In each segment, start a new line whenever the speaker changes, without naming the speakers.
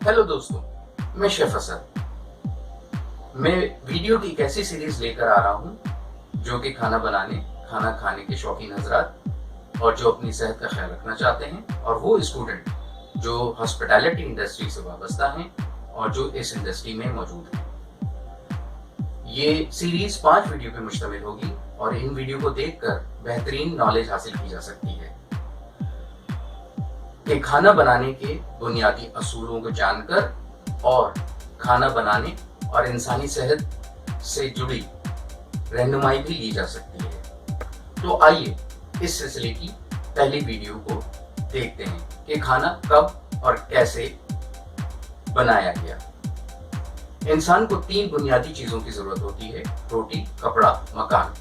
Hello दोस्तों, मैं chef Asad. मैं वीडियो की एक ऐसी सीरीज लेकर आ रहा हूँ जो कि खाना बनाने, खाना खाने के शौकीन हजरात और जो अपनी सेहत का ख्याल रखना चाहते हैं, और वो स्टूडेंट जो हॉस्पिटैलिटी इंडस्ट्री से वाबस्ता हैं और जो इस इंडस्ट्री में मौजूद हैं। ये सीरीज 5 वीडियो पे मुश्तमिल होगी और इन वीडियो को देखकर बेहतरीन नॉलेज हासिल की जा सकती है कि खाना बनाने के बुनियादी असूलों को जानकर और खाना बनाने और इंसानी सेहत से जुड़ी रहनुमाई भी ली जा सकती है। तो आइए इस सिलसिले की पहली वीडियो को देखते हैं कि खाना कब और कैसे बनाया गया। इंसान को 3 बुनियादी चीजों की जरूरत होती है: रोटी, कपड़ा, मकान।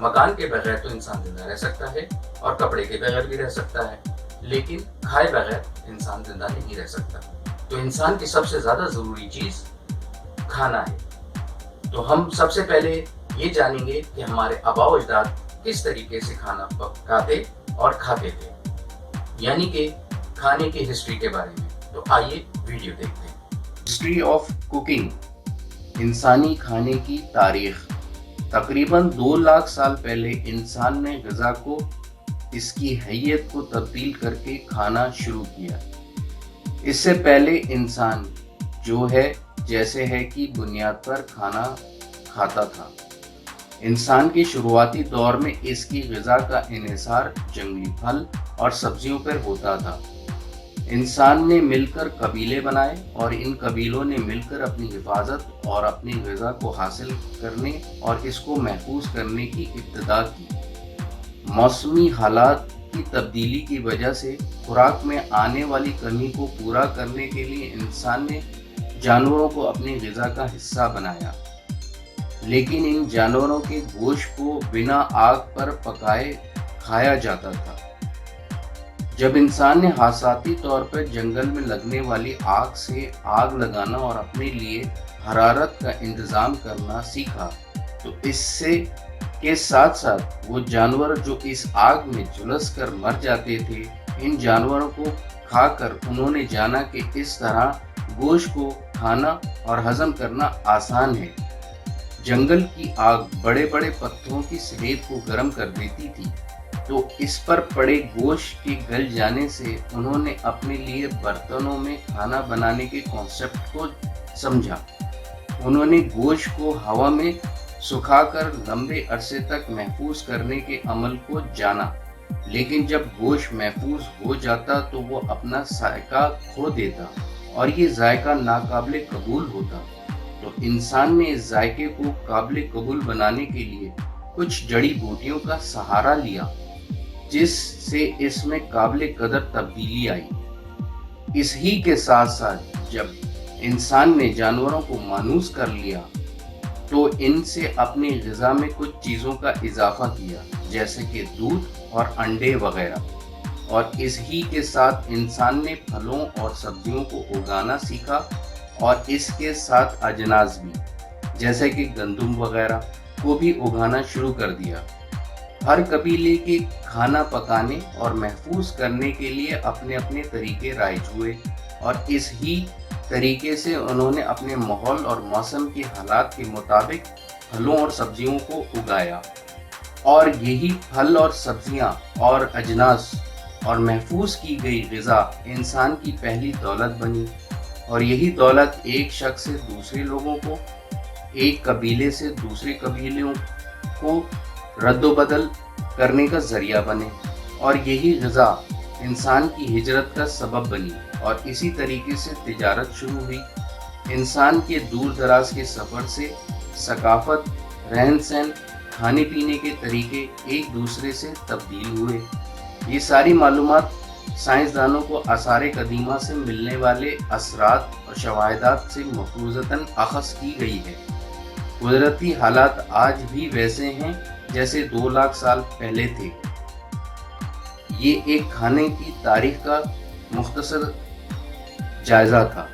मकान के बगैर तो इंसान जिंदा रह सकता है और कपड़े के बगैर भी रह सकता है, लेकिन खाए बगैर इंसान जिंदा नहीं रह सकता। तो इंसान की सबसे ज्यादा जरूरी चीज खाना है। तो हम सबसे पहले ये जानेंगे कि हमारे आबाओ अजदाद किस तरीके से खाना पकाते और खाते थे, यानी कि खाने की हिस्ट्री के बारे में। तो आइए वीडियो देखते हैं। हिस्ट्री ऑफ कुकिंग, इंसानी खाने की तारीख। तकरीबन 2 लाख साल पहले इंसान ने ग़िज़ा को इसकी हैयत को तब्दील करके खाना शुरू किया। इससे पहले इंसान जो है जैसे है की बुनियाद पर खाना खाता था। इंसान के शुरुआती दौर में इसकी ग़िज़ा का इन्हिसार जंगली फल और सब्जियों पर होता था। इंसान ने मिलकर कबीले बनाए और इन कबीलों ने मिलकर अपनी हिफाजत और अपनी ग़िज़ा को हासिल करने और इसको महफूज करने की इब्तिदा की। मौसमी हालात की तब्दीली की वजह से खुराक में आने वाली कमी को पूरा करने के लिए इंसान ने जानवरों को अपनी ग़िज़ा का हिस्सा बनाया, लेकिन इन जानवरों के गोश्त को बिना आग पर पकाए खाया जाता था। जब इंसान ने हासाती तौर पर जंगल में लगने वाली आग से आग लगाना और अपने लिए हरारत का इंतज़ाम करना सीखा, तो इससे के साथ साथ वो जानवर जो इस आग में झुलस कर मर जाते थे, इन जानवरों को खाकर उन्होंने जाना कि इस तरह गोश्त को खाना और हजम करना आसान है। जंगल की आग बड़े बड़े पत्थरों की स्लेब को गर्म कर देती थी, तो इस पर पड़े गोश्त के गल जाने से उन्होंने अपने लिए बर्तनों में खाना बनाने के कॉन्सेप्ट को समझा। उन्होंने गोश्त को हवा में सुखाकर लंबे अरसे तक महफूज करने के अमल को जाना, लेकिन जब गोश्त महफूज हो जाता तो वो अपना जायका खो देता और ये जायका नाकाबिले कबूल होता। तो इंसान ने इस जायके को काबिले कबूल बनाने के लिए कुछ जड़ी बूटियों का सहारा लिया, जिससे इसमें काबिले कदर तब्दीली आई। इस ही के साथ साथ जब इंसान ने जानवरों को मानूस कर लिया तो इनसे अपनी ग़िज़ा में कुछ चीज़ों का इजाफा किया, जैसे कि दूध और अंडे वगैरह। और इस ही के साथ इंसान ने फलों और सब्जियों को उगाना सीखा और इसके साथ अजनास भी, जैसे कि गंदम वगैरह को भी उगाना शुरू कर दिया। हर कबीले के खाना पकाने और महफूज करने के लिए अपने अपने तरीके राइज हुए और इस ही तरीके से उन्होंने अपने माहौल और मौसम के हालात के मुताबिक फलों और सब्जियों को उगाया, और यही फल और सब्जियां और अजनास और महफूज की गई ग़िज़ा इंसान की पहली दौलत बनी। और यही दौलत एक शख्स से दूसरे लोगों को, एक कबीले से दूसरे कबीलों को रद्दोबदल करने का जरिया बने, और यही ग़िज़ा इंसान की हिजरत का सबब बनी और इसी तरीके से तिजारत शुरू हुई। इंसान के दूर दराज के सफ़र से सकाफत, रहन सहन, खाने पीने के तरीके एक दूसरे से तब्दील हुए। ये सारी मालूमात साइंसदानों को आसार कदीमा से मिलने वाले असरात और शवाहिदात से महफूजतन अखज़ की गई है। कुदरती हालात आज भी वैसे हैं जैसे 2 लाख साल पहले थे। ये एक खाने की तारीख का मुख्तसर जायज़ा था।